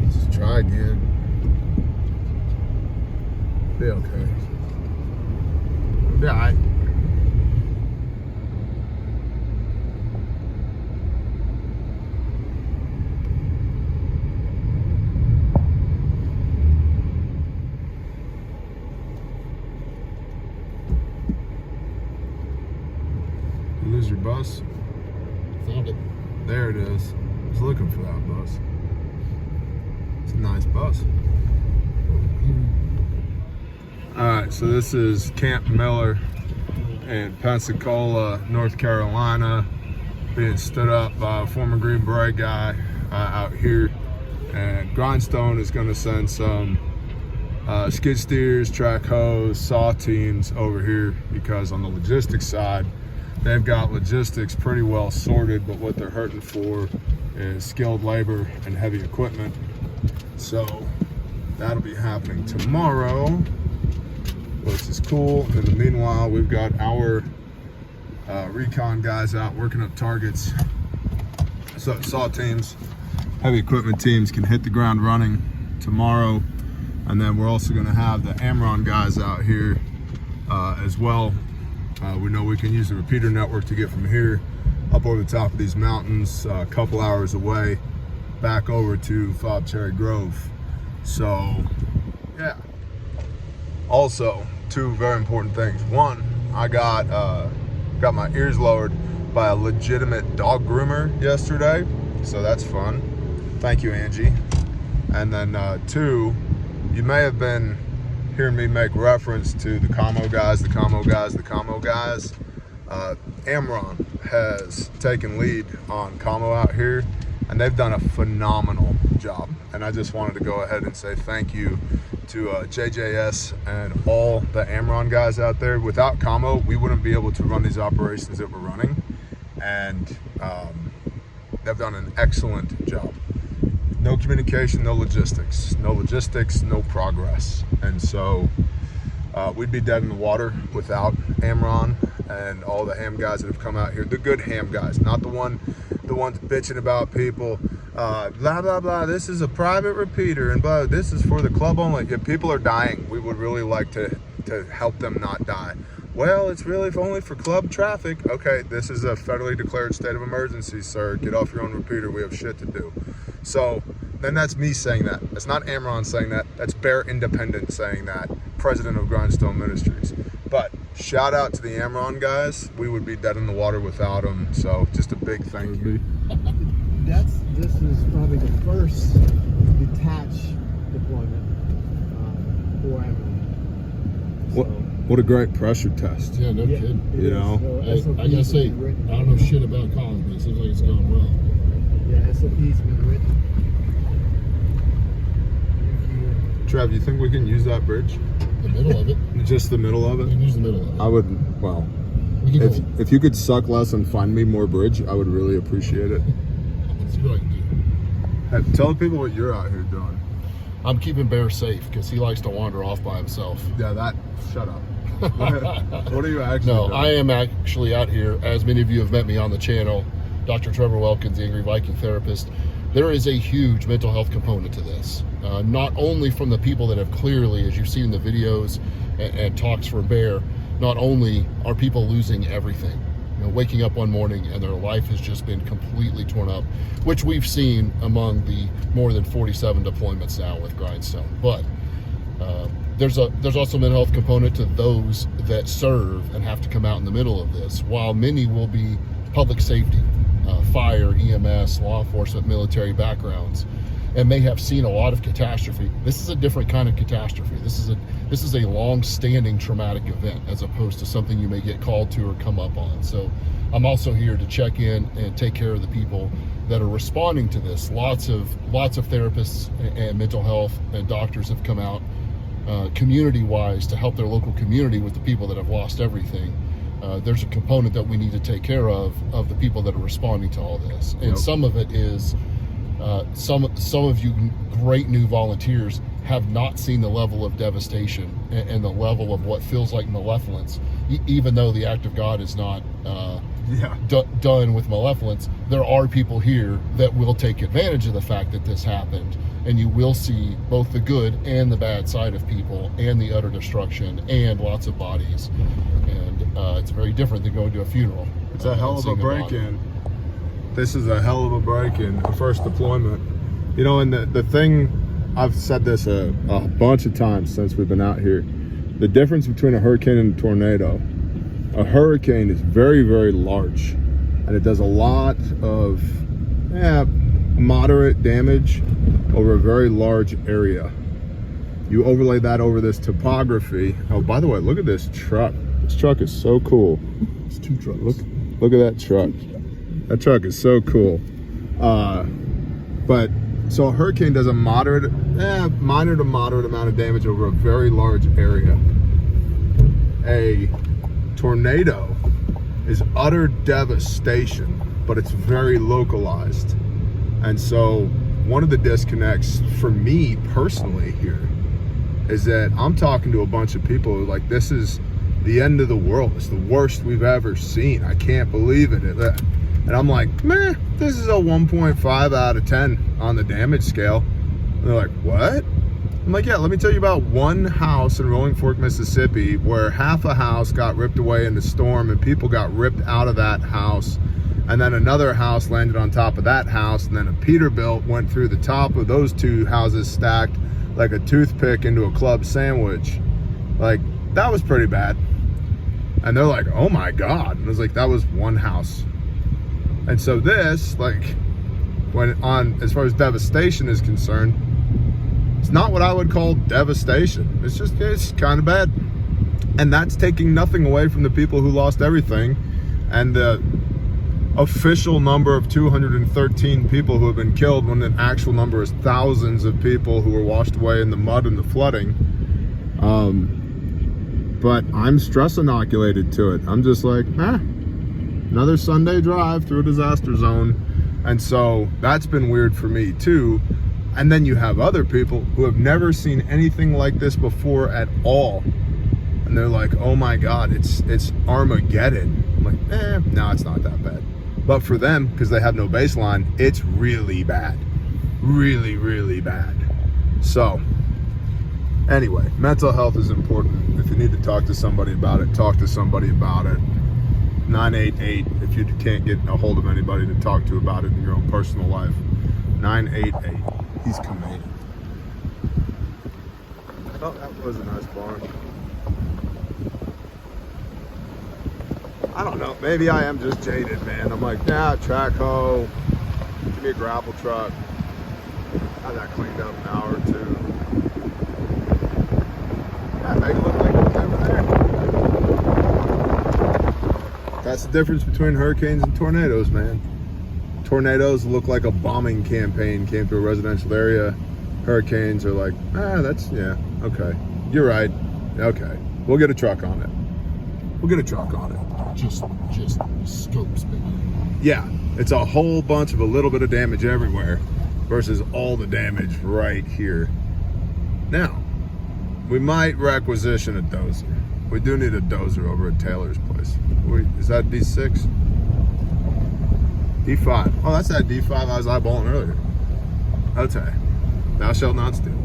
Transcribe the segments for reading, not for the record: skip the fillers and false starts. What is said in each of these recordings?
Let's just try again. Be okay. Be alright. You lose your bus? Found it. There it is. I was looking for that bus. It's a nice bus. Alright, so this is Camp Miller in Pensacola, North Carolina, being stood up by a former Green Beret guy out here. And Grindstone is going to send some skid steers, track hoes, saw teams over here, because on the logistics side, they've got logistics pretty well sorted, but what they're hurting for is skilled labor and heavy equipment. So that'll be happening tomorrow, which is cool. In the meanwhile, we've got our recon guys out working up targets. So saw teams, heavy equipment teams can hit the ground running tomorrow. And then we're also gonna have the Amron guys out here as well. We know we can use the repeater network to get from here up over the top of these mountains, a couple hours away, back over to Fob Cherry Grove. So, yeah. Also, two very important things. One, I got my ears lowered by a legitimate dog groomer yesterday, so that's fun. Thank you, Angie. And then two, you may have been hearing me make reference to the commo guys. Amron has taken lead on commo out here, and they've done a phenomenal job. And I just wanted to go ahead and say thank you to JJS and all the Amron guys out there. Without commo, we wouldn't be able to run these operations that we're running. And they've done an excellent job. No communication, no logistics, no progress. And so we'd be dead in the water without Amron and all the ham guys that have come out here. The good ham guys, not the ones bitching about people. Blah, blah, blah, this is a private repeater and blah, this is for the club only. If people are dying, we would really like to help them not die. Well, it's really only for club traffic. Okay, this is a federally declared state of emergency, sir. Get off your own repeater, we have shit to do. So then that's me saying that. That's not Amron saying that. That's Bear Independent saying that, president of Grindstone Ministries. But shout out to the Amron guys. We would be dead in the water without them. So just a big thank you. This is probably the first detached deployment for Amron. So, what a great pressure test. Yeah, no kidding. You know, So I gotta say, I don't know shit about college, but it seems like it's going well. Yeah, SOP's been written. Trev, you think we can use that bridge? The middle of it. Just the middle of it? We can use the middle of it. I would, well, if you could suck less and find me more bridge, I would really appreciate it. Let's see what I can do. Hey, tell the people what you're out here doing. I'm keeping Bear safe because he likes to wander off by himself. Yeah, shut up. What are you actually doing? I am actually out here, as many of you have met me on the channel, Dr. Trevor Welkins, the Angry Viking therapist. There is a huge mental health component to this. Not only from the people that have clearly, as you've seen in the videos and talks from Bear, not only are people losing everything, waking up one morning and their life has just been completely torn up, which we've seen among the more than 47 deployments now with Grindstone. But there's also a mental health component to those that serve and have to come out in the middle of this, while many will be public safety, fire, EMS, law enforcement, military backgrounds, and may have seen a lot of catastrophe. This is a different kind of catastrophe. This is a long-standing traumatic event as opposed to something you may get called to or come up on. So I'm also here to check in and take care of the people that are responding to this. Lots of therapists and mental health and doctors have come out community-wise to help their local community with the people that have lost everything. There's a component that we need to take care of the people that are responding to all this. And Yep. some of it is some of you great new volunteers have not seen the level of devastation and the level of what feels like malevolence, even though the act of God is not done with malevolence, there are people here that will take advantage of the fact that this happened, and you will see both the good and the bad side of people, and the utter destruction, and lots of bodies. And it's very different than going to a funeral. It's a hell of a break-in. This is a hell of a break-in, a first deployment. You know, and the thing, I've said this a bunch of times since we've been out here. The difference between a hurricane and a tornado. A hurricane is very, very large, and it does a lot of moderate damage over a very large area. You overlay that over this topography. Oh, by the way, look at this truck. This truck is so cool. It's 2 trucks. Look at that truck. That truck is so cool. But so a hurricane does a minor to moderate amount of damage over a very large area. A tornado is utter devastation, but it's very localized. And so one of the disconnects for me personally here is that I'm talking to a bunch of people who are like, this is the end of the world. It's the worst we've ever seen. I can't believe it. And I'm like, meh, this is a 1.5 out of 10 on the damage scale. And they're like, what? I'm like, yeah, let me tell you about one house in Rolling Fork, Mississippi, where half a house got ripped away in the storm and people got ripped out of that house. And then another house landed on top of that house, and then a Peterbilt went through the top of those 2 houses stacked like a toothpick into a club sandwich. Like, that was pretty bad. And they're like, oh my God. And I was like, that was one house. And so this, like, as far as devastation is concerned, it's not what I would call devastation. It's kind of bad. And that's taking nothing away from the people who lost everything. And the official number of 213 people who have been killed, when the actual number is thousands of people who were washed away in the mud and the flooding. But I'm stress inoculated to it. I'm just like, another Sunday drive through a disaster zone. And so that's been weird for me too. And then you have other people who have never seen anything like this before at all. And they're like, oh my God, it's Armageddon. I'm like, no, it's not that bad. But for them, because they have no baseline, it's really bad. Really, really bad. So anyway, mental health is important. If you need to talk to somebody about it, talk to somebody about it. 988 if you can't get a hold of anybody to talk to about it in your own personal life. 988. He's coming. Oh, that was a nice barn. I don't know. Maybe I am just jaded, man. I'm like, track hoe. Give me a gravel truck. Have that cleaned up an hour or 2. Make it look like it's never there. That's the difference between hurricanes and tornadoes, man. Tornadoes look like a bombing campaign came through a residential area. Hurricanes are like, okay. You're right. Okay. We'll get a truck on it. Just scopes, baby. Yeah. It's a whole bunch of a little bit of damage everywhere versus all the damage right here. Now, we might requisition a dozer. We do need a dozer over at Taylor's place. Is that D6? D5. Oh, that's that D5 I was eyeballing earlier. Okay. Thou shalt not steal.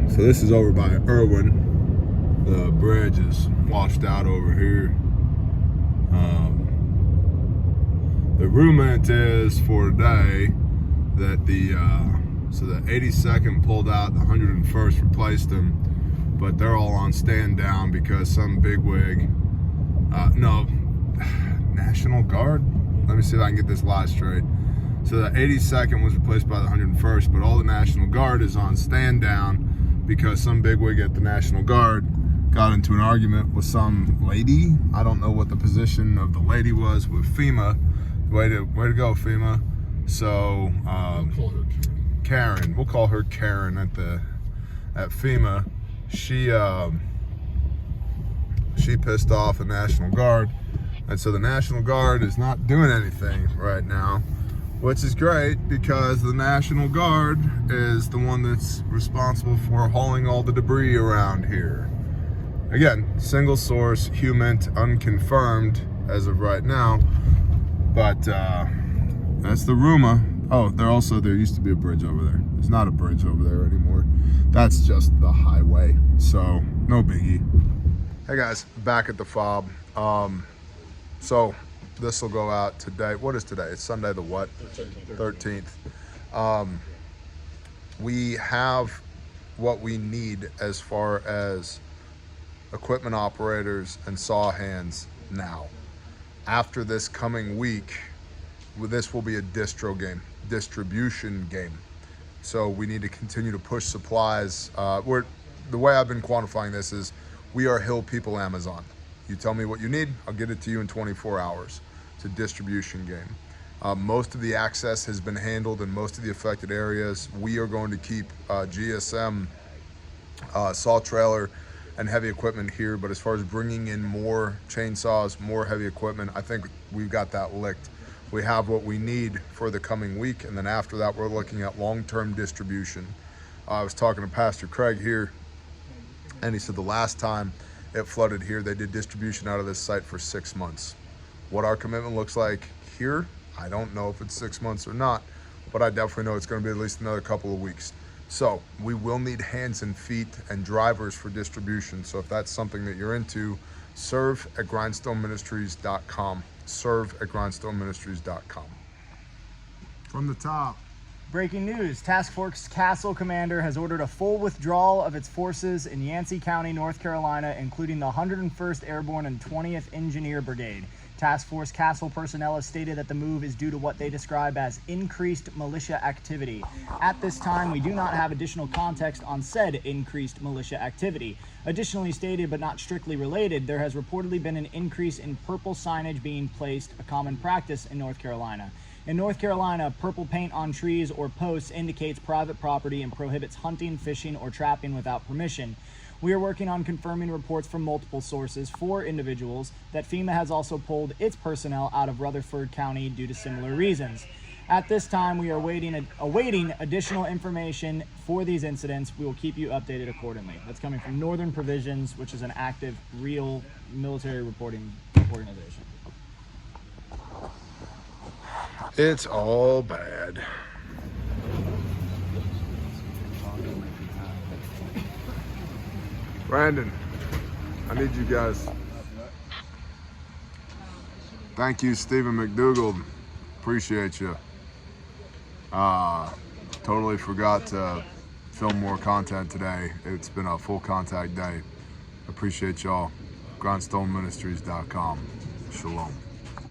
So this is over by Irwin. The bridge is washed out over here. The RUMINT is for today that the 82nd pulled out, the 101st replaced them, but they're all on stand down because some bigwig, National Guard? Let me see if I can get this lie straight. So the 82nd was replaced by the 101st, but all the National Guard is on stand down because some bigwig at the National Guard got into an argument with some lady. I don't know what the position of the lady was with FEMA. Way to go, FEMA. So We'll call her Karen. We'll call her Karen at FEMA. She pissed off the National Guard, and so the National Guard is not doing anything right now, which is great because the National Guard is the one that's responsible for hauling all the debris around here. Again, single source, RUMINT, unconfirmed as of right now. But that's the rumor. Oh, there used to be a bridge over there. There's not a bridge over there anymore. That's just the highway. So no biggie. Hey guys, back at the fob. So this will go out today. What is today? It's Sunday the what? 13th. We have what we need as far as equipment operators and saw hands now. After this coming week, this will be a distribution game. So we need to continue to push supplies. The way I've been quantifying this is we are Hill People Amazon. You tell me what you need, I'll get it to you in 24 hours. It's a distribution game. Most of the access has been handled in most of the affected areas. We are going to keep GSM, saw trailer, and heavy equipment here, but as far as bringing in more chainsaws, more heavy equipment, I think we've got that licked. We have what we need for the coming week, and then after that, we're looking at long-term distribution. I was talking to Pastor Craig here, and he said the last time it flooded here, they did distribution out of this site for 6 months. What our commitment looks like here, I don't know if it's 6 months or not, but I definitely know it's going to be at least another couple of weeks. So we will need hands and feet and drivers for distribution. So if that's something that you're into, serve@grindstoneministries.com. serve@grindstoneministries.com. From the top. Breaking news, Task Force Castle Commander has ordered a full withdrawal of its forces in Yancey County, North Carolina, including the 101st Airborne and 20th Engineer Brigade. Task Force Castle personnel has stated that the move is due to what they describe as increased militia activity. At this time, we do not have additional context on said increased militia activity. Additionally stated, but not strictly related, there has reportedly been an increase in purple signage being placed, a common practice in North Carolina. In North Carolina, purple paint on trees or posts indicates private property and prohibits hunting, fishing, or trapping without permission. We are working on confirming reports from multiple sources for individuals that FEMA has also pulled its personnel out of Rutherford County due to similar reasons. At this time, we are awaiting additional information for these incidents. We will keep you updated accordingly. That's coming from Northern Provisions, which is an active, real military reporting organization. It's all bad. Brandon, I need you guys. Thank you, Stephen McDougall. Appreciate you. Totally forgot to film more content today. It's been a full contact day. Appreciate y'all. GrindstoneMinistries.com. Shalom.